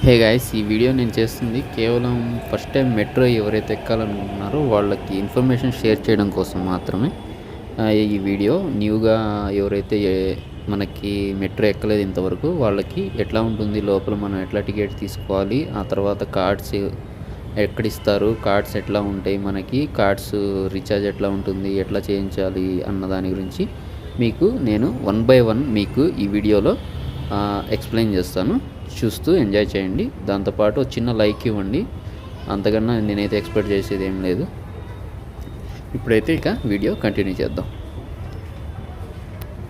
Hey guys, ఈ video నేను చేస్తుంది కేవలం ఫస్ట్ టైం మెట్రో ఎవరైతే ఎక్కాలనుకుంటున్నారో వాళ్ళకి ఇన్ఫర్మేషన్ షేర్ చేయడం కోసం మాత్రమే. ఈ వీడియో న్యూగా ఎవరైతే మనకి మెట్రో ఎక్కలేదు ఇంతవరకు వాళ్ళకి ఎట్లా ఉంటుంది, లోపల మనం ఎట్లా టికెట్ తీసుకోవాలి, ఆ తర్వాత కార్డ్స్ ఎక్కడిస్తారు, కార్డ్స్ ఎట్లా ఉంటాయి, మనకి కార్డ్స్ రీఛార్జ్ ఎట్లా ఉంటుంది, ఎట్లా చేయించాలి అన్న దాని గురించి మీకు నేను 1 by 1 మీకు ఈ వీడియోలో ఎక్స్ప్లెయిన్ చేస్తాను. చూస్తూ ఎంజాయ్ చేయండి. దాంతోపాటు చిన్న లైక్ ఇవ్వండి. అంతకన్నా నేనైతే ఎక్స్పెక్ట్ చేసేది ఏం లేదు. ఇప్పుడైతే ఇక వీడియో కంటిన్యూ చేద్దాం.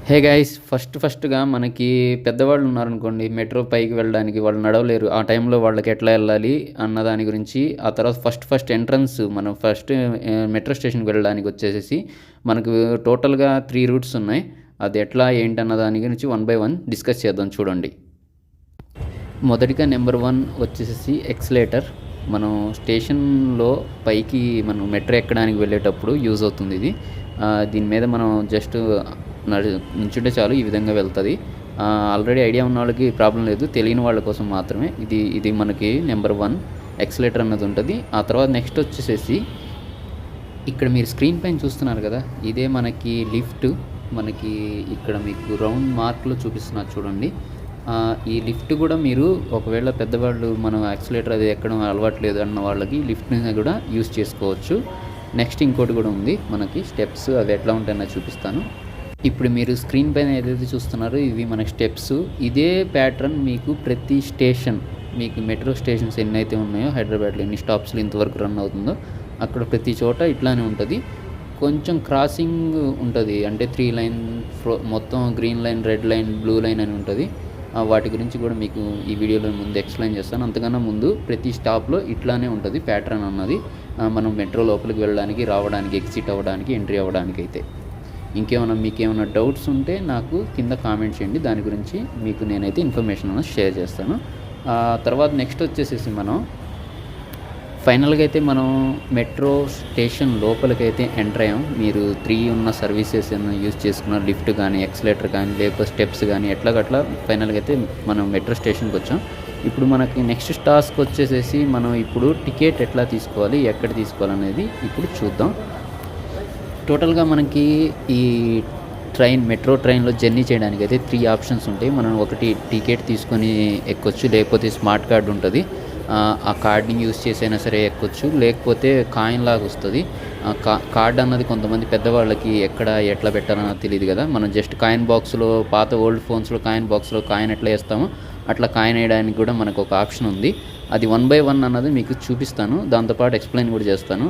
హే గైస్, ఫస్ట్గా మనకి పెద్దవాళ్ళు ఉన్నారనుకోండి, మెట్రో పైకి వెళ్ళడానికి వాళ్ళు నడవలేరు. ఆ టైంలో వాళ్ళకి ఎట్లా వెళ్ళాలి అన్న దాని గురించి, ఆ తర్వాత ఫస్ట్ ఎంట్రన్స్ మనం మెట్రో స్టేషన్కి వెళ్ళడానికి వచ్చేసేసి మనకు టోటల్గా 3 రూట్స్ ఉన్నాయి. అది ఎట్లా ఏంటన్న దాని గురించి 1 by 1 డిస్కస్ చేద్దాం. చూడండి. మొదటిగా నెంబర్ 1 వచ్చేసి ఎక్సలేటర్. మనం స్టేషన్లో పైకి మనం మెట్రో ఎక్కడానికి వెళ్ళేటప్పుడు యూజ్ అవుతుంది ఇది. దీని మీద మనం జస్ట్ నుంచుంటే చాలు, ఈ విధంగా వెళ్తుంది. ఆల్రెడీ ఐడియా ఉన్న వాళ్ళకి ప్రాబ్లం లేదు, తెలియని వాళ్ళ కోసం మాత్రమే ఇది మనకి నెంబర్ 1 ఎక్సలేటర్ అన్నది ఉంటుంది. ఆ తర్వాత నెక్స్ట్ వచ్చేసేసి ఇక్కడ మీరు స్క్రీన్ పైన చూస్తున్నారు కదా, ఇదే మనకి లిఫ్ట్. మనకి ఇక్కడ మీకు రౌండ్ మార్క్లో చూపిస్తున్నారు చూడండి. ఈ లిఫ్ట్ కూడా మీరు ఒకవేళ పెద్దవాళ్ళు మనం యాక్సిలేటర్ అది ఎక్కడం అలవాట్లేదు అన్న వాళ్ళకి లిఫ్ట్ని కూడా యూస్ చేసుకోవచ్చు. నెక్స్ట్ ఇంకోటి కూడా ఉంది మనకి స్టెప్స్, అవి ఎట్లా ఉంటాయో చూపిస్తాను. ఇప్పుడు మీరు స్క్రీన్ పైన ఏదైతే చూస్తున్నారో ఇవి మన స్టెప్స్. ఇదే ప్యాటర్న్ మీకు ప్రతి స్టేషన్, మీకు మెట్రో స్టేషన్స్ ఎన్నైతే ఉన్నాయో హైదరాబాద్లో ఎన్ని స్టాప్స్లో ఇంతవరకు రన్ అవుతుందో అక్కడ ప్రతి చోట ఇట్లానే ఉంటుంది. కొంచెం క్రాసింగ్ ఉంటుంది, అంటే 3 లైన్ మొత్తం green line, red line, blue line అని ఉంటుంది. వాటి గురించి కూడా మీకు ఈ వీడియోలో ముందు ఎక్స్ప్లెయిన్ చేస్తాను. అంతకన్నా ముందు ప్రతి స్టాప్లో ఇట్లానే ఉంటుంది ప్యాటర్న్ అన్నది. మనం మెట్రో లోపలికి వెళ్ళడానికి, రావడానికి, ఎగ్జిట్ అవ్వడానికి, ఎంట్రీ అవ్వడానికి. అయితే మీకేమైనా డౌట్స్ ఉంటే నాకు కింద కామెంట్ చేయండి, దాని గురించి మీకు నేనైతే ఇన్ఫర్మేషన్ అన్నది షేర్ చేస్తాను. తర్వాత నెక్స్ట్ వచ్చేసేసి మనం ఫైనల్గా అయితే మనం మెట్రో స్టేషన్ లోపలికైతే ఎంటర్ అయ్యాం. మీరు 3 ఉన్న సర్వీసెస్ యూజ్ చేసుకున్న లిఫ్ట్ కానీ, ఎక్సలేటర్ కానీ, లేకపోతే స్టెప్స్ కానీ ఎట్లాగట్లా ఫైనల్గా అయితే మనం మెట్రో స్టేషన్కి వచ్చాం. ఇప్పుడు మనకి నెక్స్ట్ టాస్క్ వచ్చేసేసి మనం ఇప్పుడు టికెట్ ఎట్లా తీసుకోవాలి, ఎక్కడ తీసుకోవాలనేది ఇప్పుడు చూద్దాం. టోటల్గా మనకి ఈ మెట్రో ట్రైన్లో జర్నీ చేయడానికి అయితే 3 ఆప్షన్స్ ఉంటాయి. మనం ఒకటి టికెట్ తీసుకొని ఎక్కొచ్చు, లేకపోతే స్మార్ట్ కార్డ్ ఉంటుంది, ఆ కార్డ్ని యూజ్ చేసైనా సరే ఎక్కొచ్చు, లేకపోతే కాయిన్ లాగా వస్తుంది. కార్డ్ అన్నది కొంతమంది పెద్దవాళ్ళకి ఎట్లా పెట్టాలన్నది తెలియదు కదా. మనం జస్ట్ కాయిన్ బాక్స్లో, పాత ఓల్డ్ ఫోన్స్లో కాయిన్ బాక్స్లో కాయిన్ ఎట్లా వేస్తామో అట్లా కాయిన్ వేయడానికి కూడా మనకు ఒక ఆప్షన్ ఉంది. అది 1 by 1 అన్నది మీకు చూపిస్తాను, దాంతోపాటు ఎక్స్ప్లెయిన్ కూడా చేస్తాను.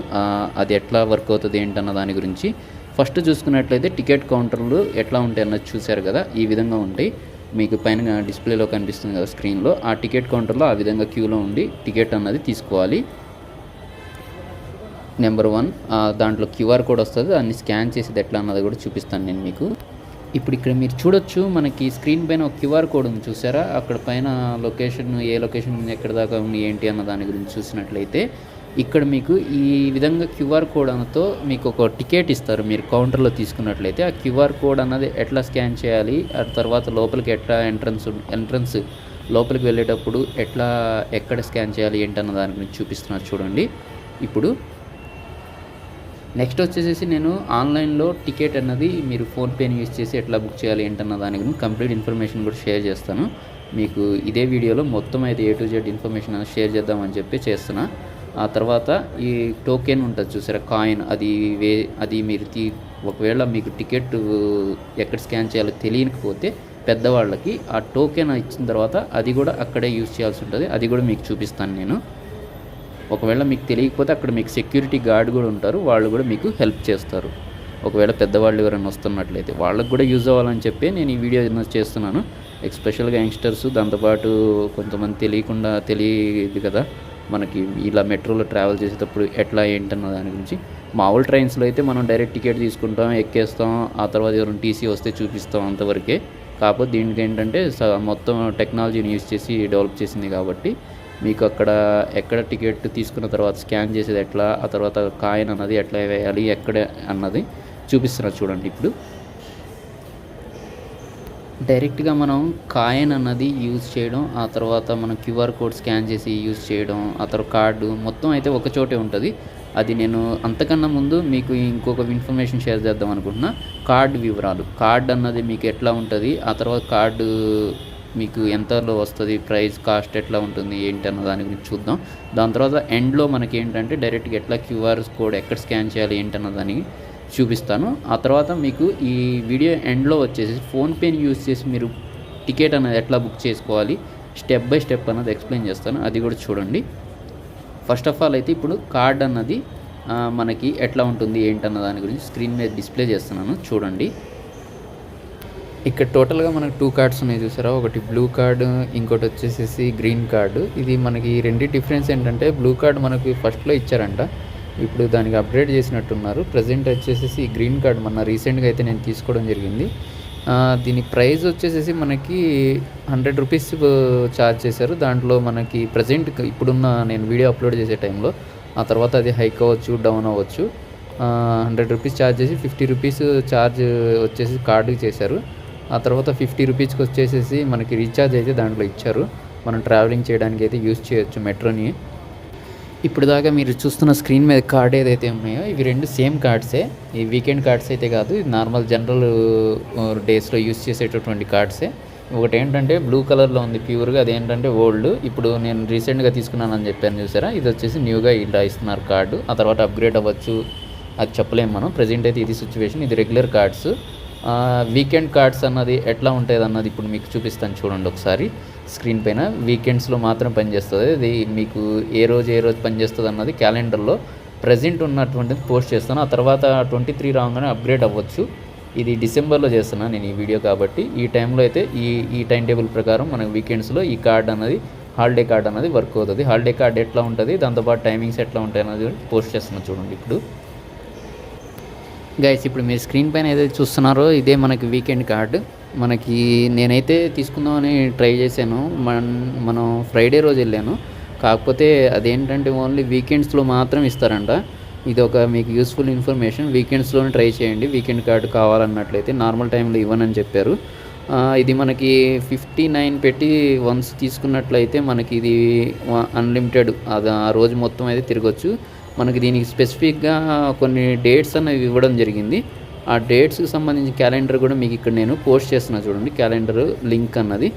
అది ఎట్లా వర్క్ అవుతుంది ఏంటన్న దాని గురించి. ఫస్ట్ చూసుకున్నట్లయితే టికెట్ కౌంటర్లు ఎట్లా ఉంటాయి అన్నది చూశారు కదా, ఈ విధంగా ఉంటాయి. మీకు పైన డిస్ప్లేలో కనిపిస్తుంది కదా స్క్రీన్లో, ఆ టికెట్ కౌంటర్లో ఆ విధంగా క్యూలో ఉండి టికెట్ అన్నది తీసుకోవాలి. నెంబర్ 1 దాంట్లో QR కోడ్ వస్తుంది, దాన్ని స్కాన్ చేసేది ఎట్లా అన్నది కూడా చూపిస్తాను నేను మీకు. ఇప్పుడు ఇక్కడ మీరు చూడొచ్చు, మనకి స్క్రీన్ పైన ఒక QR కోడ్ ఉంది చూసారా, అక్కడ పైన లొకేషన్, ఏ లొకేషన్ ఎక్కడ దాకా ఉంది ఏంటి అన్న దాని గురించి చూసినట్లయితే ఇక్కడ మీకు ఈ విధంగా QR కోడ్ అన్నతో మీకు ఒక టికెట్ ఇస్తారు. మీరు కౌంటర్లో తీసుకున్నట్లయితే ఆ QR కోడ్ అన్నది ఎట్లా స్కాన్ చేయాలి, ఆ తర్వాత లోపలికి ఎట్లా ఎంట్రన్స్ లోపలికి వెళ్ళేటప్పుడు ఎక్కడ స్కాన్ చేయాలి ఏంటన్న దాని గురించి చూపిస్తున్నారు చూడండి. ఇప్పుడు నెక్స్ట్ వచ్చేసేసి నేను ఆన్లైన్లో టికెట్ అన్నది మీరు ఫోన్పేని యూజ్ చేసి ఎట్లా బుక్ చేయాలి ఏంటన్న దాని గురించి కంప్లీట్ ఇన్ఫర్మేషన్ కూడా షేర్ చేస్తాను మీకు. ఇదే వీడియోలో మొత్తం అయితే A to Z ఇన్ఫర్మేషన్ అనేది షేర్ చేద్దామని చెప్పి చేస్తున్నా. ఆ తర్వాత ఈ టోకెన్ ఉంటుంది చూసారా, కాయిన్, అది మీరు ఒకవేళ మీకు టికెట్ ఎక్కడ స్కాన్ చేయాలో తెలియకపోతే పెద్దవాళ్ళకి ఆ టోకెన్ ఇచ్చిన తర్వాత అది కూడా అక్కడే యూజ్ చేయాల్సి ఉంటుంది. అది కూడా మీకు చూపిస్తాను నేను. ఒకవేళ మీకు తెలియకపోతే అక్కడ మీకు సెక్యూరిటీ గార్డ్ కూడా ఉంటారు, వాళ్ళు కూడా మీకు హెల్ప్ చేస్తారు. ఒకవేళ పెద్దవాళ్ళు ఎవరైనా వస్తున్నట్లయితే వాళ్ళకు కూడా యూజ్ అవ్వాలని చెప్పి నేను ఈ వీడియో చేస్తున్నాను. ఎస్పెషల్గా యంగ్స్టర్స్, దాంతోపాటు కొంతమంది తెలియదు కదా మనకి ఇలా మెట్రోలో ట్రావెల్ చేసేటప్పుడు ఎట్లా ఏంటన్న దాని గురించి. మామూలు ట్రైన్స్లో అయితే మనం డైరెక్ట్ టికెట్ తీసుకుంటాం, ఎక్కేస్తాం, ఆ తర్వాత ఎవరైనా టీసీ వస్తే చూపిస్తాం, అంతవరకే. కాకపోతే దీనికి ఏంటంటే మొత్తం టెక్నాలజీని యూజ్ చేసి డెవలప్ చేసింది కాబట్టి మీకు ఎక్కడ టికెట్ తీసుకున్న తర్వాత స్కాన్ చేసేది ఎట్లా, ఆ తర్వాత కాయిన్ అన్నది ఎట్లా వేయాలి, ఎక్కడ అన్నది చూపిస్తున్నారు చూడండి. ఇప్పుడు డైరెక్ట్‌గా మనం కాయిన్ అన్నది యూజ్ చేయడం, ఆ తర్వాత మనం క్యూఆర్ కోడ్ స్కాన్ చేసి యూజ్ చేయడం, ఆ తర్వాత కార్డు మొత్తం అయితే ఒక చోటే ఉంటది. అది నేను అంతకన్నా ముందు మీకు ఇంకొక ఇన్ఫర్మేషన్ షేర్ చేద్దాం అనుకుంటున్నా. కార్డ్ వివరాలు. కార్డ్ అన్నది మీకు ఎట్లా ఉంటది? ఆ తర్వాత కార్డు మీకు ఎంతలో వస్తది? ప్రైస్, కాస్ట్ ఎట్లా ఉంటుంది? ఏంటి అన్న దాని గురించి చూద్దాం. దాని తర్వాత ఎండ్‌లో మనకేంటంటే డైరెక్ట్‌గా ఎట్లా క్యూఆర్ కోడ్ ఎక్కడ స్కాన్ చేయాలి ఏంటన్న దాన్ని చూపిస్తాను. ఆ తర్వాత మీకు ఈ వీడియో ఎండ్‌లో వచ్చేసి ఫోన్‌పేని యూజ్ చేసి మీరు టికెట్ అనేది ఎట్లా బుక్ చేసుకోవాలి స్టెప్ బై స్టెప్ అన్నది ఎక్స్‌ప్లెయిన్ చేస్తాను. అది కూడా చూడండి. ఫస్ట్ ఆఫ్ ఆల్ అయితే ఇప్పుడు కార్డ్ అన్నది మనకి ఎట్లా ఉంటుంది ఏంటన్న దాని గురించి స్క్రీన్ మీద డిస్ప్లే చేస్తున్నాను చూడండి. ఇక్కడ టోటల్‌గా మనకు 2 కార్డ్స్ ఉన్నాయి చూసారా? ఒకటి బ్లూ కార్డ్, ఇంకోటి వచ్చేసేసి గ్రీన్ కార్డ్. ఇది మనకి రెండిటి డిఫరెన్స్ ఏంటంటే బ్లూ కార్డ్ మనకి ఫస్ట్‌లో ఇచ్చారంట. ఇప్పుడు దానికి అప్గ్రేడ్ చేసినట్టున్నారు. ప్రెజెంట్ వచ్చేసేసి గ్రీన్ కార్డ్ మొన్న రీసెంట్‌గా అయితే నేను తీసుకోవడం జరిగింది. దీని ప్రైస్ వచ్చేసేసి మనకి 100 రూపీస్ ఛార్జ్ చేశారు. దాంట్లో మనకి ప్రెజెంట్ ఇప్పుడున్న నేను వీడియో అప్లోడ్ చేసే టైంలో, ఆ తర్వాత అది హైక్ అవ్వచ్చు, డౌన్ అవ్వచ్చు. 100 రూపీస్ ఛార్జ్ చేసి 50 రూపీస్ ఛార్జ్ వచ్చేసి కార్డుకి చేశారు. ఆ తర్వాత 50 రూపీస్కి వచ్చేసేసి మనకి రీఛార్జ్ అయితే దాంట్లో ఇచ్చారు. మనం ట్రావెలింగ్ చేయడానికి అయితే యూజ్ చేయొచ్చు మెట్రోని. ఇప్పుడు దాకా మీరు చూస్తున్న స్క్రీన్ మీద కార్డ్ ఏదైతే ఉన్నాయో ఇవి 2 సేమ్ కార్డ్సే. ఈ వీకెండ్ కార్డ్స్ అయితే కాదు, ఇది నార్మల్ జనరల్ డేస్లో యూజ్ చేసేటటువంటి కార్డ్సే. ఒకటి ఏంటంటే బ్లూ కలర్లో ఉంది ప్యూర్గా, అదేంటంటే ఓల్డ్. ఇప్పుడు నేను రీసెంట్గా తీసుకున్నానని చెప్పాను చూసారా, ఇది వచ్చేసి న్యూగా ఇలా ఇస్తున్నారు కార్డు. ఆ తర్వాత అప్గ్రేడ్ అవ్వచ్చు, అది చెప్పలేము మనం. ప్రజెంట్ అయితే ఇది సిచ్యువేషన్. ఇది రెగ్యులర్ కార్డ్స్. వీకెండ్ కార్డ్స్ అన్నది ఎట్లా ఉంటుంది అన్నది ఇప్పుడు మీకు చూపిస్తాను చూడండి ఒకసారి స్క్రీన్ పైన. వీకెండ్స్లో మాత్రం పనిచేస్తుంది. ఇది మీకు ఏ రోజు పనిచేస్తుంది అన్నది క్యాలెండర్లో ప్రజెంట్ ఉన్నటువంటిది పోస్ట్ చేస్తాను. ఆ తర్వాత 23 రాగానే అప్గ్రేడ్ అవ్వచ్చు. ఇది డిసెంబర్లో చేస్తున్నాను నేను ఈ వీడియో కాబట్టి. ఈ టైంలో అయితే ఈ టైం టేబుల్ ప్రకారం మనకు వీకెండ్స్లో ఈ కార్డ్ అన్నది హాలిడే కార్డ్ అన్నది వర్క్ అవుతుంది. హాలిడే కార్డ్ ఎట్లా ఉంటుంది, దాంతోపాటు టైమింగ్స్ ఎట్లా ఉంటాయి అన్నది పోస్ట్ చేస్తున్నాను చూడండి ఇప్పుడు. గైస్ ఇప్పుడు మీరు స్క్రీన్ పైన ఏదైతే చూస్తున్నారో ఇదే మనకి వీకెండ్ కార్డు. మనకి నేనైతే తీసుకుందామని ట్రై చేశాను. మనం ఫ్రైడే రోజు వెళ్ళాను. కాకపోతే అదేంటంటే ఓన్లీ వీకెండ్స్లో మాత్రం ఇస్తారంట. ఇది ఒక మీకు యూస్ఫుల్ ఇన్ఫర్మేషన్. వీకెండ్స్లోనే ట్రై చేయండి వీకెండ్ కార్డు కావాలన్నట్లయితే. నార్మల్ టైంలో ఇవ్వనని చెప్పారు. ఇది మనకి 59 పెట్టి వన్స్ తీసుకున్నట్లయితే మనకి ఇది అన్లిమిటెడ్. అది ఆ రోజు మొత్తం అయితే తిరగచ్చు. మనకి దీనికి స్పెసిఫిక్గా కొన్ని డేట్స్ అనేవి ఇవ్వడం జరిగింది. ఆ డేట్స్కి సంబంధించిన క్యాలెండర్ కూడా మీకు ఇక్కడ నేను పోస్ట్ చేస్తున్నా చూడండి. క్యాలెండర్ లింక్ అన్నది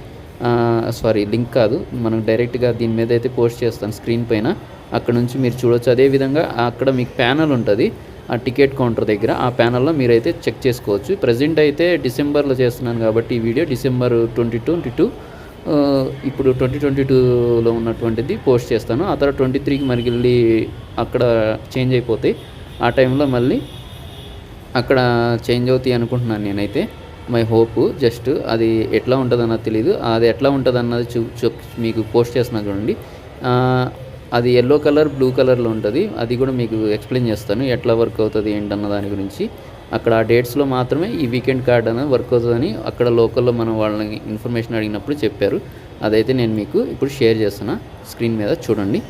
లింక్ కాదు, మనం డైరెక్ట్గా దీని మీద అయితే పోస్ట్ చేస్తాను స్క్రీన్ పైన. అక్కడ నుంచి మీరు చూడవచ్చు. అదేవిధంగా అక్కడ మీకు ప్యానల్ ఉంటుంది ఆ టికెట్ కౌంటర్ దగ్గర. ఆ ప్యానల్లో మీరైతే చెక్ చేసుకోవచ్చు. ప్రజెంట్ అయితే డిసెంబర్లో చేస్తున్నాను కాబట్టి ఈ వీడియో డిసెంబర్ 2022 ఇప్పుడు 2022లో ఉన్నటువంటిది పోస్ట్ చేస్తాను. ఆ తర్వాత 23కి మనకి వెళ్ళి అక్కడ చేంజ్ అయిపోతాయి. ఆ టైంలో మళ్ళీ అక్కడ చేంజ్ అవుతాయి అనుకుంటున్నాను నేనైతే. My hope. జస్ట్ అది ఎట్లా ఉంటుంది అన్నది తెలీదు. అది ఎట్లా ఉంటుంది అన్నది మీకు పోస్ట్ చేస్తున్నాను చూడండి. అది ఎల్లో కలర్, బ్లూ కలర్లో ఉంటుంది. అది కూడా మీకు ఎక్స్ప్లెయిన్ చేస్తాను ఎట్లా వర్క్ అవుతుంది ఏంటన్న దాని గురించి. అక్కడ ఆ డేట్స్లో మాత్రమే ఈ వీకెండ్ కార్డ్ అనేది వర్క్ అవుతుందని అక్కడ లోకల్లో మనం వాళ్ళని ఇన్ఫర్మేషన్ అడిగినప్పుడు చెప్పారు. అదైతే నేను మీకు ఇప్పుడు షేర్ చేస్తున్నా స్క్రీన్ మీద చూడండి.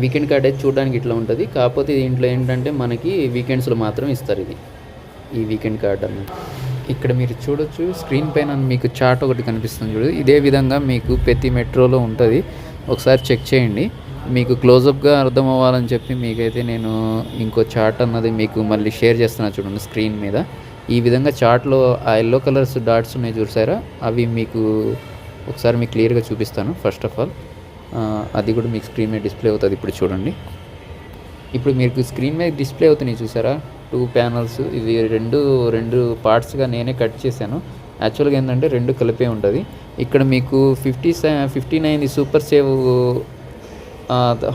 వీకెండ్ కార్డ్ అయితే చూడడానికి ఇట్లా ఉంటుంది. కాకపోతే దీంట్లో ఏంటంటే మనకి వీకెండ్స్లో మాత్రం ఇస్తారు ఇది, ఈ వీకెండ్ కార్డ్ అన్నది. ఇక్కడ మీరు చూడొచ్చు స్క్రీన్ పైన మీకు చార్ట్ ఒకటి కనిపిస్తుంది చూడు. ఇదే విధంగా మీకు ప్రతి మెట్రోలో ఉంటుంది. ఒకసారి చెక్ చేయండి. మీకు క్లోజప్గా అర్థం అవ్వాలని చెప్పి మీకైతే నేను ఇంకో చార్ట్ అన్నది మీకు మళ్ళీ షేర్ చేస్తున్నా చూడండి స్క్రీన్ మీద. ఈ విధంగా చార్ట్లో ఆ ఎల్లో కలర్స్ డాట్స్ ఉన్నాయి చూసారా, అవి మీకు ఒకసారి మీకు క్లియర్గా చూపిస్తాను. ఫస్ట్ ఆఫ్ ఆల్ అది కూడా మీకు స్క్రీన్ మీద డిస్ప్లే అవుతుంది. ఇప్పుడు చూడండి. ఇప్పుడు మీకు స్క్రీన్ మీద డిస్ప్లే అవుతున్నాయి చూసారా 2 ప్యానల్స్. ఇది రెండు పార్ట్స్గా నేనే కట్ చేశాను. యాక్చువల్గా ఏంటంటే 2 కలిపే ఉంటుంది. ఇక్కడ మీకు 59 సూపర్ సేవ్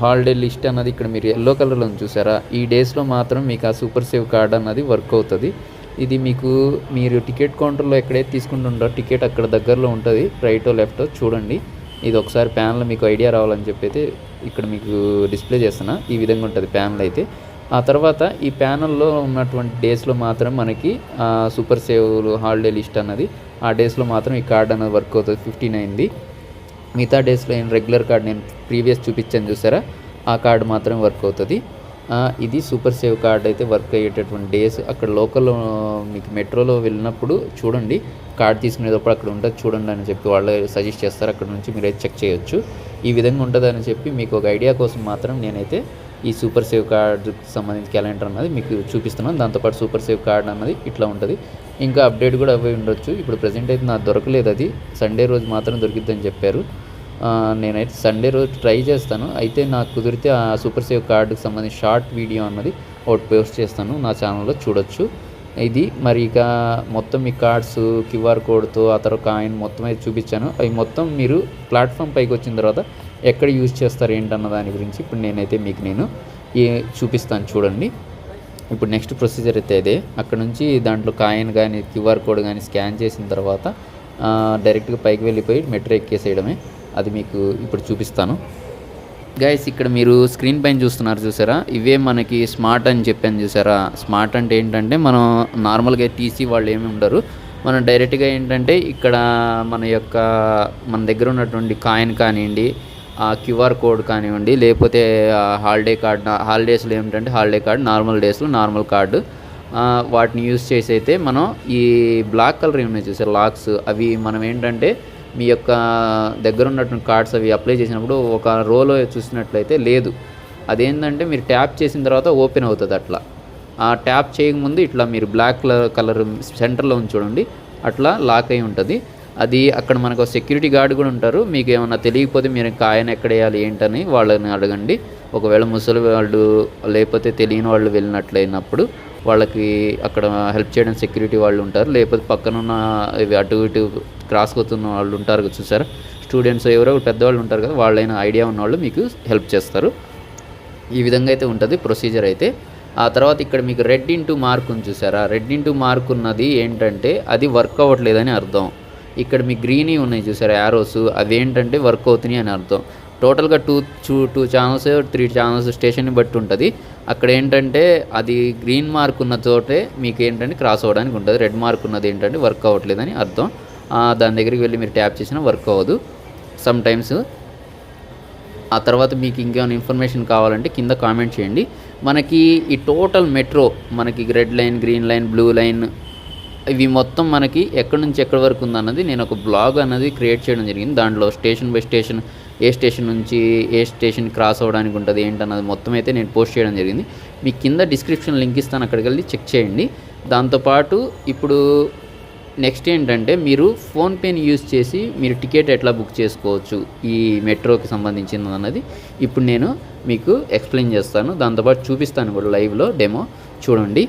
హాలిడే లిస్ట్ అన్నది ఇక్కడ మీరు ఎల్లో కలర్లో చూసారా. ఈ డేస్లో మాత్రం మీకు ఆ సూపర్ సేవ్ కార్డ్ అన్నది వర్క్ అవుతుంది. ఇది మీకు మీరు టికెట్ కౌంటర్లో ఎక్కడైతే తీసుకుంటుంటారో టికెట్ అక్కడ దగ్గరలో ఉంటుంది, రైటో లెఫ్టో చూడండి. ఇది ఒకసారి ప్యానల్ మీకు ఐడియా రావాలని చెప్పి అయితే ఇక్కడ మీకు డిస్ప్లే చేస్తున్నా. ఈ విధంగా ఉంటుంది ప్యానల్ అయితే. ఆ తర్వాత ఈ ప్యానల్లో ఉన్నటువంటి డేస్లో మాత్రం మనకి సూపర్ సేవ్ హాలిడే లిస్ట్ అన్నది ఆ డేస్లో మాత్రం ఈ కార్డ్ అన్నది వర్క్ అవుతుంది 59ది. మిగతా డేస్లో రెగ్యులర్ కార్డ్ నేను ప్రీవియస్ చూపించాను చూసారా, ఆ కార్డు మాత్రం వర్క్ అవుతుంది. ఇది సూపర్ సేవ్ కార్డ్ అయితే వర్క్ అయ్యేటటువంటి డేస్ అక్కడ లోకల్లో మీకు మెట్రోలో వెళ్ళినప్పుడు చూడండి, కార్డ్ తీసుకునేటప్పుడు అక్కడ ఉంటుంది చూడండి అని చెప్పి వాళ్ళు సజెస్ట్ చేస్తారు. అక్కడ నుంచి మీరైతే చెక్ చేయొచ్చు. ఈ విధంగా ఉంటుందని చెప్పి మీకు ఒక ఐడియా కోసం మాత్రం నేనైతే ఈ సూపర్ సేవ్ కార్డుకి సంబంధించి క్యాలెండర్ అన్నది మీకు చూపిస్తున్నాను. దాంతోపాటు సూపర్ సేవ్ కార్డ్ అన్నది ఇట్లా ఉంటుంది. ఇంకా అప్డేట్ కూడా అవి ఉండొచ్చు. ఇప్పుడు ప్రజెంట్ అయితే నాకు దొరకలేదు, అది సండే రోజు మాత్రం దొరికిద్దని చెప్పారు. నేనైతే సండే రోజు ట్రై చేస్తాను. అయితే నాకు కుదిరితే ఆ సూపర్ సేవ్ కార్డుకి సంబంధించి షార్ట్ వీడియో అన్నది ఒకటి పోస్ట్ చేస్తాను, నా ఛానల్లో చూడొచ్చు. ఇది మరి ఇక మొత్తం మీ కార్డ్స్ క్యూఆర్ కోడ్తో ఆ తర్వాత కాయిన్ మొత్తం అయితే చూపించాను. అవి మొత్తం మీరు ప్లాట్ఫామ్ పైకి వచ్చిన తర్వాత ఎక్కడ యూజ్ చేస్తారు ఏంటన్న దాని గురించి ఇప్పుడు నేను చూపిస్తాను చూడండి. ఇప్పుడు నెక్స్ట్ ప్రొసీజర్ అయితే అదే. అక్కడ నుంచి దాంట్లో కాయిన్ కానీ క్యూఆర్ కోడ్ కానీ స్కాన్ చేసిన తర్వాత డైరెక్ట్గా పైకి వెళ్ళిపోయి మెట్రో ఎక్కేసేయడమే. అది మీకు ఇప్పుడు చూపిస్తాను. గైస్ ఇక్కడ మీరు స్క్రీన్ పైన చూసారా, ఇవే మనకి స్మార్ట్ అని చెప్పాను చూసారా. స్మార్ట్ అంటే ఏంటంటే మనం నార్మల్గా టీసీ వాళ్ళు ఏమి ఉండరు. మనం డైరెక్ట్గా ఏంటంటే ఇక్కడ మన దగ్గర ఉన్నటువంటి కాయిన్ కానివ్వండి, క్యూఆర్ కోడ్ కానివ్వండి, లేకపోతే హాలిడేస్లో ఏమిటంటే హాలిడే కార్డు, నార్మల్ డేస్లో నార్మల్ కార్డు, వాటిని యూజ్ చేసి అయితే మనం ఈ బ్లాక్ కలర్ ఉన్నాయి చూసారు లాక్స్, అవి మనం ఏంటంటే మీ యొక్క దగ్గర ఉన్నటువంటి కార్డ్స్ అవి అప్లై చేసినప్పుడు ఒక రోలో చూసినట్లయితే లేదు, అదేంటంటే మీరు ట్యాప్ చేసిన తర్వాత ఓపెన్ అవుతుంది. అట్లా ఆ ట్యాప్ చేయకముందు ఇట్లా మీరు బ్లాక్ కలర్ సెంటర్లో ఉంది చూడండి, అట్లా లాక్ అయి ఉంటుంది. అది అక్కడ మనకు సెక్యూరిటీ గార్డ్ కూడా ఉంటారు. మీకు ఏమన్నా తెలియకపోతే మీరు కాయిన్ ఎక్కడ వేయాలి ఏంటని వాళ్ళని అడగండి. ఒకవేళ ముసలి వాళ్ళు లేకపోతే తెలియని వాళ్ళు వెళ్ళినట్లయినప్పుడు వాళ్ళకి అక్కడ హెల్ప్ చేయడం సెక్యూరిటీ వాళ్ళు ఉంటారు. లేకపోతే పక్కనున్న అటు ఇటు క్రాస్ అవుతున్న వాళ్ళు ఉంటారు చూసారా, స్టూడెంట్స్ ఎవరో పెద్దవాళ్ళు ఉంటారు కదా, వాళ్ళైనా ఐడియా ఉన్న వాళ్ళు మీకు హెల్ప్ చేస్తారు. ఈ విధంగా అయితే ఉంటుంది ప్రొసీజర్ అయితే. ఆ తర్వాత ఇక్కడ మీకు రెడ్ ఇంటూ మార్క్ ఉంది చూసారా, రెడ్ ఇంటూ మార్క్ ఉన్నది ఏంటంటే అది వర్క్ అవ్వట్లేదని అర్థం. ఇక్కడ మీ గ్రీన్ ఉన్నాయి చూసారా యారోస్, అవి ఏంటంటే వర్క్ అవుతున్నాయి అని అర్థం. టోటల్గా టూ ఛానల్స్ 3 ఛానల్స్ స్టేషన్ని బట్టి ఉంటుంది. అక్కడ ఏంటంటే అది గ్రీన్ మార్క్ ఉన్న చోటే మీకు ఏంటంటే క్రాస్ అవ్వడానికి ఉంటుంది. రెడ్ మార్క్ ఉన్నది ఏంటంటే వర్క్ అవ్వట్లేదని అర్థం. దాని దగ్గరికి వెళ్ళి మీరు ట్యాప్ చేసినా వర్క్ అవ్వదు సమ్ టైమ్స్. ఆ తర్వాత మీకు ఇంకేమైనా ఇన్ఫర్మేషన్ కావాలంటే కింద కామెంట్ చేయండి. మనకి ఈ టోటల్ మెట్రో మనకి red line, green line, blue line ఇవి మొత్తం మనకి ఎక్కడి నుంచి ఎక్కడి వరకు ఉందన్నది నేను ఒక బ్లాగ్ అన్నది క్రియేట్ చేయడం జరిగింది. దాంట్లో station by station A station నుంచి ఏ స్టేషన్ క్రాస్ అవ్వడానికి ఉంటుంది ఏంటన్నది మొత్తం అయితే నేను పోస్ట్ చేయడం జరిగింది. మీకు కింద డిస్క్రిప్షన్ లింక్ ఇస్తాను, అక్కడికి వెళ్ళి చెక్ చేయండి. దాంతోపాటు ఇప్పుడు నెక్స్ట్ ఏంటంటే మీరు ఫోన్పేని యూజ్ చేసి మీరు టికెట్ ఎట్లా బుక్ చేసుకోవచ్చు ఈ మెట్రోకి సంబంధించింది అన్నది ఇప్పుడు నేను మీకు ఎక్స్ప్లెయిన్ చేస్తాను. దాంతోపాటు చూపిస్తాను కూడా లైవ్లో డెమో చూడండి.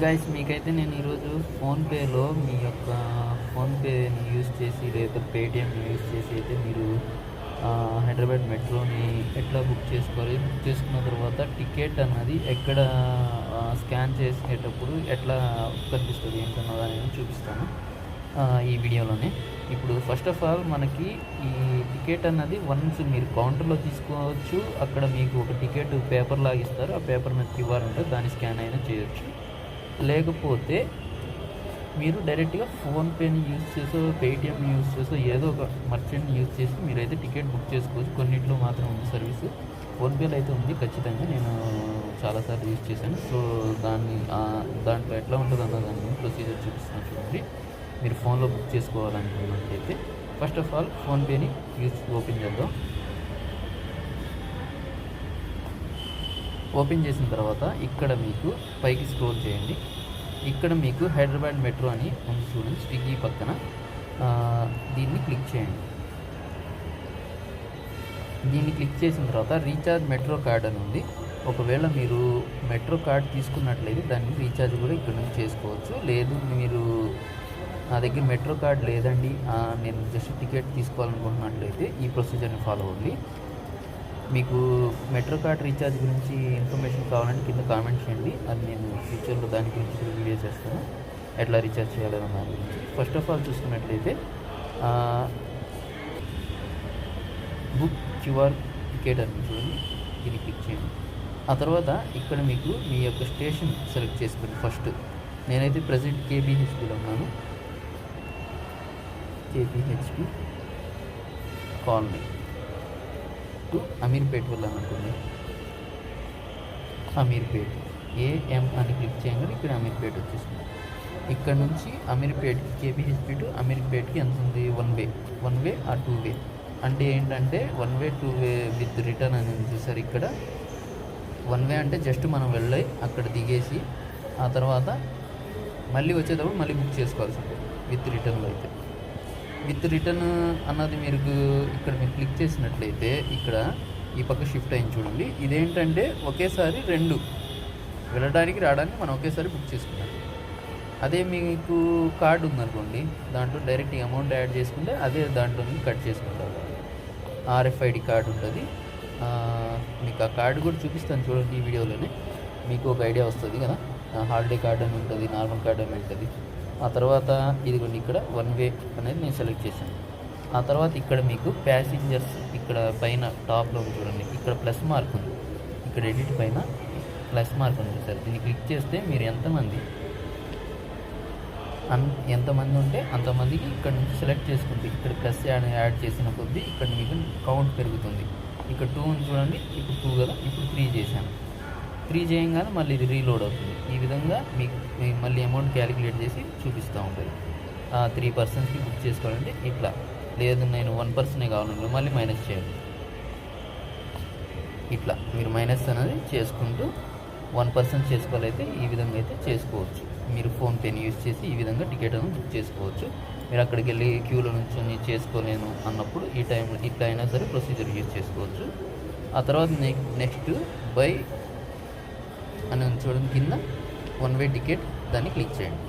గైస్ మీకైతే నేను ఈరోజు ఫోన్పేలో మీ యొక్క ఫోన్పేని యూజ్ చేసి లేకపోతే పేటిఎంని యూజ్ చేసి అయితే మీరు హైదరాబాద్ మెట్రోని ఎట్లా బుక్ చేసుకోవాలి, బుక్ చేసుకున్న తర్వాత టికెట్ అన్నది ఎక్కడ స్కాన్ చేసేటప్పుడు ఎట్లా కనిపిస్తుంది ఏంటన్నది నేను చూపిస్తాను ఈ వీడియోలోనే. ఇప్పుడు ఫస్ట్ ఆఫ్ ఆల్ మనకి ఈ టికెట్ అన్నది వన్స్ మీరు కౌంటర్లో తీసుకోవచ్చు. అక్కడ మీకు ఒక టికెట్ పేపర్ లాగిస్తారు, ఆ పేపర్ మీద క్యూఆర్ ఉంటుంది, దాన్ని స్కాన్ అయినా చేయొచ్చు. లేకపోతే మీరు డైరెక్ట్గా ఫోన్పేని యూజ్ చేసో పేటిఎం యూజ్ చేసో ఏదో ఒక మర్చెంట్ని యూజ్ చేసి మీరైతే టికెట్ బుక్ చేసుకోవచ్చు. కొన్నింటిలో మాత్రం ఉంది సర్వీసు, ఫోన్పేలో అయితే ఉంది ఖచ్చితంగా, నేను చాలాసార్లు యూజ్ చేశాను. సో దాంట్లో ఎట్లా ఉంటుంది అన్న దాన్ని ప్రొసీజర్ చూపిస్తాను చూడండి. మీరు ఫోన్లో బుక్ చేసుకోవాలనుకున్నట్లయితే ఫస్ట్ ఆఫ్ ఆల్ ఫోన్పేని ఓపెన్ చేద్దాం. ఓపెన్ చేసిన తర్వాత ఇక్కడ మీకు పైకి స్క్రోల్ చేయండి. ఇక్కడ మీకు హైదరాబాద్ మెట్రో అని ఉంది చూడండి, స్విగ్గీ పక్కన, దీన్ని క్లిక్ చేయండి. దీన్ని క్లిక్ చేసిన తర్వాత రీఛార్జ్ మెట్రో కార్డ్ అని ఉంది. ఒకవేళ మీరు మెట్రో కార్డ్ తీసుకున్నట్లయితే దాన్ని రీఛార్జ్ కూడా ఇక్కడ నుంచి చేసుకోవచ్చు. లేదు మీరు నా దగ్గర మెట్రో కార్డ్ లేదండి, నేను జస్ట్ టికెట్ తీసుకోవాలనుకుంటున్నట్లయితే ఈ ప్రొసీజర్ని ఫాలో అవ్వండి. మీకు మెట్రో కార్డ్ రీఛార్జ్ గురించి ఇన్ఫర్మేషన్ కావాలంటే కింద కామెంట్ చేయండి, అది నేను ఫ్యూచర్లో దాని గురించి కూడా వీడియో చేస్తాను, ఎట్లా రీఛార్జ్ చేయాలన్న దాని గురించి. ఫస్ట్ ఆఫ్ ఆల్ చూసుకున్నట్లయితే బుక్ క్యూఆర్ టికెట్ అని చూడండి, ఇది క్లిక్ చేయండి. ఆ తర్వాత ఇక్కడ మీకు మీ యొక్క స్టేషన్ సెలెక్ట్ చేసుకోండి. ఫస్ట్ నేనైతే ప్రజెంట్ కేబీహెచ్పిలో ఉన్నాను, కేబీహెచ్పి కాలనీ. టు అమీర్పేట్ వెళ్ళాలనుకోండి, అమీర్పేట్ ఏఎం అని క్లిక్ చేయగానే ఇక్కడ అమీర్పేట్ వచ్చేసింది. ఇక్కడ నుంచి అమీర్పేట్కి కేపీహెచ్పి టు అమీర్పేట్కి ఎంత ఉంది? వన్ వే ఆ 2 వే. అంటే ఏంటంటే 1 వే 2 వే విత్ రిటర్న్ అని ఉంది చూసారు. ఇక్కడ 1 వే అంటే జస్ట్ మనం వెళ్ళి అక్కడ దిగేసి ఆ తర్వాత మళ్ళీ వచ్చేటప్పుడు మళ్ళీ బుక్ చేసుకోవాల్సి ఉంటుంది. విత్ రిటర్న్లో అయితే విత్ రిటర్న్ అన్నది మీరు ఇక్కడ మీరు క్లిక్ చేసినట్లయితే ఇక్కడ ఈ పక్క షిఫ్ట్ అయింది చూడండి. ఇదేంటంటే ఒకేసారి 2 వెళ్ళడానికి రావడానికి మనం ఒకేసారి బుక్ చేసుకున్నాం. అదే మీకు కార్డు ఉందనుకోండి, దాంట్లో డైరెక్ట్ అమౌంట్ యాడ్ చేసుకుంటే అదే దాంట్లో కట్ చేసుకుంటారు. RFID కార్డు ఉంటుంది. మీకు ఆ కార్డు కూడా చూపిస్తాను చూడండి ఈ వీడియోలోనే, మీకు ఒక ఐడియా వస్తుంది కదా. హాలిడే కార్డు అని ఉంటుంది, నార్మల్ కార్డు అని ఉంటుంది. ఆ తర్వాత ఇదిగోండి ఇక్కడ 1 వే అనేది నేను సెలెక్ట్ చేశాను. ఆ తర్వాత ఇక్కడ మీకు ప్యాసింజర్స్ ఇక్కడ పైన టాప్లో చూడండి, ఇక్కడ ప్లస్ మార్క్ ఉంది. ఇక్కడ ఎడిట్ పైన ప్లస్ మార్క్ ఉంది సార్. దీన్ని క్లిక్ చేస్తే మీరు ఎంతమంది ఉంటే అంతమందికి ఇక్కడ నుంచి సెలెక్ట్ చేసుకుంటే ఇక్కడ ప్లస్ యాడ్ చేసిన కొద్దీ ఇక్కడ మీకు కౌంట్ పెరుగుతుంది. ఇక్కడ 2 ఉంది చూడండి, ఇప్పుడు 2 కదా, ఇప్పుడు 3 చేశాను. 3 చేయగానే మళ్ళీ ఇది రీలోడ్ అవుతుంది. ఈ విధంగా మీకు మళ్ళీ అమౌంట్ క్యాలిక్యులేట్ చేసి చూపిస్తూ ఉంటుంది. 3 పర్సన్స్కి బుక్ చేసుకోవాలంటే ఇట్లా, లేదు నేను 1 పర్సనే కావాలంటే మళ్ళీ మైనస్ చేయండి. ఇట్లా మీరు మైనస్ అనేది చేసుకుంటూ 1 పర్సన్ చేసుకోవాలైతే ఈ విధంగా అయితే చేసుకోవచ్చు. మీరు ఫోన్పేని యూజ్ చేసి ఈ విధంగా టికెట్ అనేది బుక్ చేసుకోవచ్చు. మీరు అక్కడికి వెళ్ళి క్యూలో నుంచి చేసుకోలేను అన్నప్పుడు ఈ టైంలో ఇట్లా అయినా సరే ప్రొసీజర్ యూజ్ చేసుకోవచ్చు. ఆ తర్వాత నెక్స్ట్ బై అని చూడండి కింద 1 వే టికెట్, దాన్ని క్లిక్ చేయండి.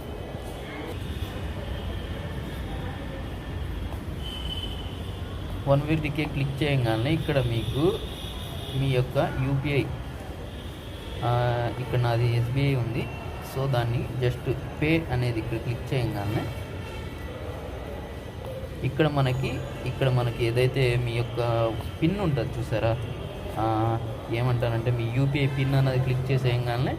వన్ వే టికెట్ క్లిక్ చేయగానే ఇక్కడ మీకు మీ యొక్క యూపీఐ, ఇక్కడ నాది SBI ఉంది. సో దాన్ని జస్ట్ పే అనేది ఇక్కడ క్లిక్ చేయగానే ఇక్కడ మనకి ఏదైతే మీ యొక్క పిన్ ఉంటుంది చూసారా, ఏమంటారంటే మీ యూపీఐ పిన్ అనేది క్లిక్ చేసేయగానే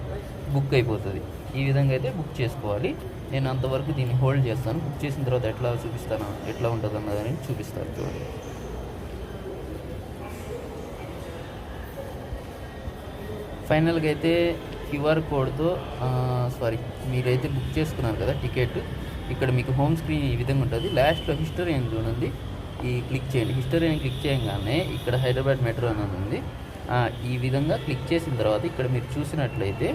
బుక్ అయిపోతుంది. ఈ విధంగా అయితే బుక్ చేసుకోవాలి. నేను అంతవరకు దీన్ని హోల్డ్ చేస్తాను. బుక్ చేసిన తర్వాత ఎట్లా ఉంటుంది అన్నదని చూపిస్తాను చూడండి. ఫైనల్గా అయితే QR కోడ్తో మీరైతే బుక్ చేసుకున్నారు కదా టికెట్, ఇక్కడ మీకు హోమ్ స్క్రీన్ ఈ విధంగా ఉంటుంది. లాస్ట్లో హిస్టరీ అని చూడండి, ఈ క్లిక్ చేయండి. హిస్టరీ అని క్లిక్ చేయగానే ఇక్కడ హైదరాబాద్ మెట్రో అనేది ఉంది. ఈ విధంగా క్లిక్ చేసిన తర్వాత ఇక్కడ మీరు చూసినట్లయితే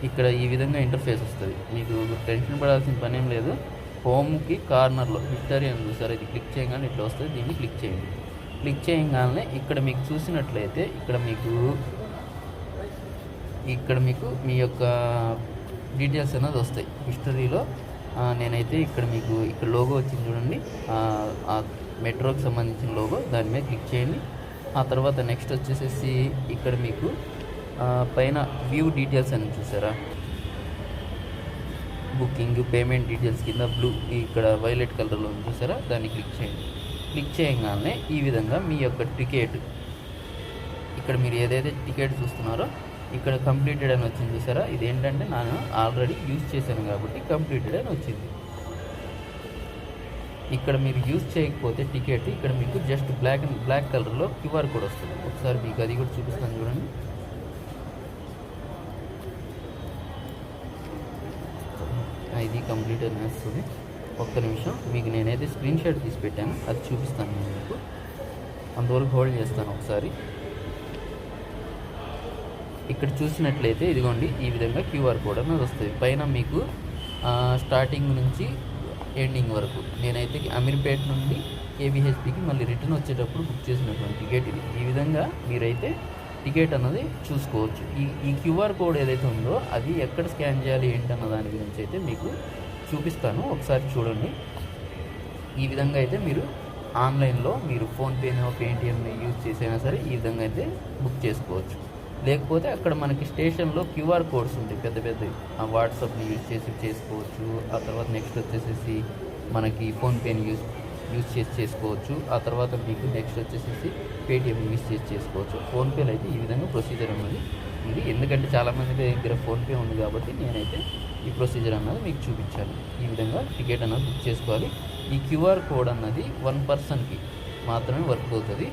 ఇక్కడ ఈ విధంగా ఇంటర్ఫేస్ వస్తుంది. మీకు టెన్షన్ పడాల్సిన పని ఏం లేదు. హోమ్కి కార్నర్లో హిస్టరీ అని చూసారు, ఇది క్లిక్ చేయగానే ఇట్లా వస్తుంది. దీన్ని క్లిక్ చేయండి. క్లిక్ చేయగానే ఇక్కడ మీకు చూసినట్లయితే ఇక్కడ మీకు మీ యొక్క డీటెయిల్స్ అనేది వస్తాయి హిస్టరీలో. నేనైతే ఇక్కడ లోగో వచ్చింది చూడండి, ఆ మెట్రోకి సంబంధించిన లోగో, దాని మీద క్లిక్ చేయండి. ఆ తర్వాత నెక్స్ట్ వచ్చేసేసి ఇక్కడ మీకు పైన వ్యూ డీటెయిల్స్ అని చూసారా, బుకింగ్ పేమెంట్ డీటెయిల్స్ కింద బ్లూ ఇక్కడ వైలెట్ కలర్లో ఉంది చూసారా, దాన్ని క్లిక్ చేయండి. క్లిక్ చేయగానే ఈ విధంగా మీ యొక్క టికెట్, ఇక్కడ మీరు ఏదైతే టికెట్ చూస్తున్నారో ఇక్కడ కంప్లీటెడ్ అని వచ్చింది చూసారా. ఇదేంటంటే నేను ఆల్రెడీ యూజ్ చేశాను కాబట్టి కంప్లీటెడ్ అని వచ్చింది. ఇక్కడ మీరు యూజ్ చేయకపోతే టికెట్ ఇక్కడ మీకు జస్ట్ బ్లాక్ కలర్లో QR కోడ్ వస్తుంది. ఒకసారి మీకు అది కూడా చూపిస్తాను చూడండి. ఇది కంప్లీట్ అని వస్తుంది. ఒక్క నిమిషం, మీకు నేనైతే స్క్రీన్ షాట్ తీసి పెట్టాను, అది చూపిస్తాను నేను మీకు. అంతవరకు హోల్డ్ చేస్తాను ఒకసారి. ఇక్కడ చూసినట్లయితే ఇదిగోండి ఈ విధంగా QR కోడ్ అనేది వస్తుంది. పైన మీకు స్టార్టింగ్ నుంచి ఎండింగ్ వరకు. నేనైతే అమీర్పేట్ నుండి KBHPకి మళ్ళీ రిటర్న్ వచ్చేటప్పుడు బుక్ చేసినటువంటి టికెట్ ఇది. ఈ విధంగా మీరైతే టికెట్ అన్నది చూసుకోవచ్చు. ఈ QR కోడ్ ఏదైతే ఉందో అది ఎక్కడ స్కాన్ చేయాలి ఏంటన్న దాని గురించి అయితే మీకు చూపిస్తాను, ఒకసారి చూడండి. ఈ విధంగా అయితే మీరు ఆన్లైన్లో మీరు ఫోన్పేనో పేటిఎంని యూజ్ చేసైనా సరే ఈ విధంగా అయితే బుక్ చేసుకోవచ్చు. లేకపోతే అక్కడ మనకి స్టేషన్లో QR కోడ్స్ ఉంటాయి పెద్ద పెద్దవి, ఆ వాట్సాప్ని యూజ్ చేసి చేసుకోవచ్చు. ఆ తర్వాత నెక్స్ట్ వచ్చేసేసి మనకి ఫోన్పేని యూజ్ చేసి చేసుకోవచ్చు. ఆ తర్వాత మీకు నెక్స్ట్ వచ్చేసేసి పేటిఎం యూజ్ చేసి చేసుకోవచ్చు. ఫోన్పేలో అయితే ఈ విధంగా ప్రొసీజర్ అన్నది ఉంది. ఎందుకంటే చాలామంది దగ్గర ఫోన్పే ఉంది కాబట్టి నేనైతే ఈ ప్రొసీజర్ అన్నది మీకు చూపించాను. ఈ విధంగా టికెట్ అన్నది బుక్ చేసుకోవాలి. ఈ QR కోడ్ అన్నది 1 పర్సన్కి మాత్రమే వర్క్ అవుతుంది.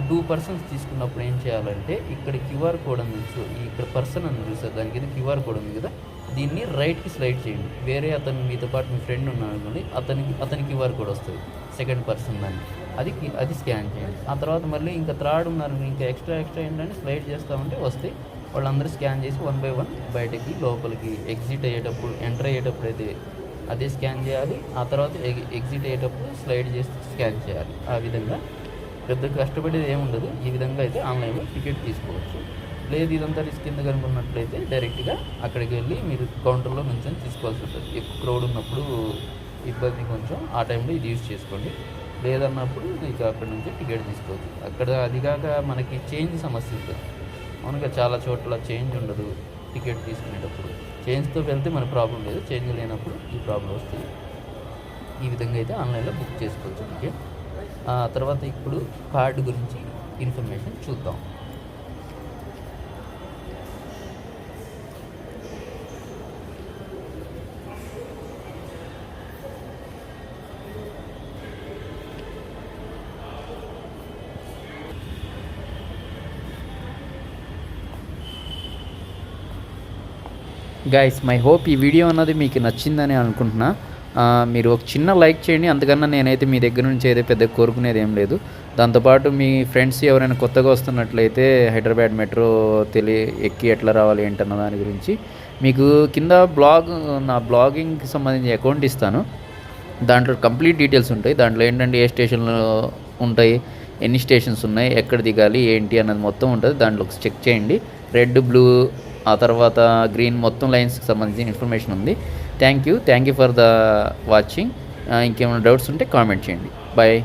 2 పర్సన్స్ తీసుకున్నప్పుడు ఏం చేయాలంటే ఇక్కడ క్యూఆర్ కోడ్ అని ఇక్కడ పర్సన్ అని చూస్తారు, దానికి ఇది క్యూఆర్ కోడ్ ఉంది కదా, దీన్ని రైట్కి స్లైడ్ చేయండి. వేరే అతను మీతో పాటు మీ ఫ్రెండ్ ఉన్నాడు అనుకోండి, అతని క్యూఆర్ కోడ్ వస్తుంది సెకండ్ పర్సన్ దాన్ని, అది స్కాన్ చేయండి. ఆ తర్వాత మళ్ళీ ఇంకా థర్డ్ ఉన్నారు, ఇంకా ఎక్స్ట్రా ఏంటంటే స్లైడ్ చేస్తామంటే వస్తాయి. వాళ్ళందరూ స్కాన్ చేసి 1 by 1 బయటకి లోపలికి ఎగ్జిట్ అయ్యేటప్పుడు ఎంటర్ అయ్యేటప్పుడు అయితే అదే స్కాన్ చేయాలి. ఆ తర్వాత ఎగ్జిట్ అయ్యేటప్పుడు స్లైడ్ చేసి స్కాన్ చేయాలి. ఆ విధంగా పెద్ద కష్టపడేది ఏముండదు. ఈ విధంగా అయితే ఆన్లైన్లో టికెట్ తీసుకోవచ్చు. లేదు ఇదంతా రిస్క్ ఎందుకు అనుకున్నట్లయితే డైరెక్ట్గా అక్కడికి వెళ్ళి మీరు కౌంటర్లో నుంచి తీసుకోవాల్సి ఉంటుంది. ఎక్కువ క్రౌడ్ ఉన్నప్పుడు ఇబ్బంది కొంచెం, ఆ టైంలో ఇది యూజ్ చేసుకోండి. లేదన్నప్పుడు ఇక అక్కడ నుంచి టికెట్ తీసుకోవచ్చు. అక్కడ అదిగాక మనకి చేంజ్ సమస్య ఉంటుంది. అవునుగా చాలా చోట్ల చేంజ్ ఉండదు టికెట్ తీసుకునేటప్పుడు. చేంజ్తో వెళ్తే మన ప్రాబ్లం లేదు, చేంజ్ లేనప్పుడు ఈ ప్రాబ్లం వస్తుంది. ఈ విధంగా అయితే ఆన్లైన్లో బుక్ చేసుకోవచ్చు టికెట్. తర్వాత ఇప్పుడు కార్డు గురించి ఇన్ఫర్మేషన్ చూద్దాం. గైస్ మై హోప్ ఈ వీడియో అన్నది మీకు నచ్చిందని అనుకుంటున్నా. మీరు ఒక చిన్న లైక్ చేయండి, అంతకన్నా నేనైతే మీ దగ్గర నుంచి అయితే పెద్ద కోరుకునేది ఏం లేదు. దాంతోపాటు మీ ఫ్రెండ్స్ ఎవరైనా కొత్తగా వస్తున్నట్లయితే హైదరాబాద్ మెట్రో ఎక్కి ఎట్లా రావాలి ఏంటన్న దాని గురించి మీకు కింద నా బ్లాగింగ్కి సంబంధించి అకౌంట్ ఇస్తాను. దాంట్లో కంప్లీట్ డీటెయిల్స్ ఉంటాయి. దాంట్లో ఏంటంటే ఏ స్టేషన్లు ఉంటాయి, ఎన్ని స్టేషన్స్ ఉన్నాయి, ఎక్కడ దిగాలి ఏంటి అన్నది మొత్తం ఉంటుంది. దాంట్లో చెక్ చేయండి. రెడ్, బ్లూ, ఆ తర్వాత గ్రీన్ మొత్తం లైన్స్కి సంబంధించిన ఇన్ఫర్మేషన్ ఉంది. Thank you for the watching. ఇంకేమైనా డౌట్స్ ఉంటే కామెంట్ చేయండి. బాయ్.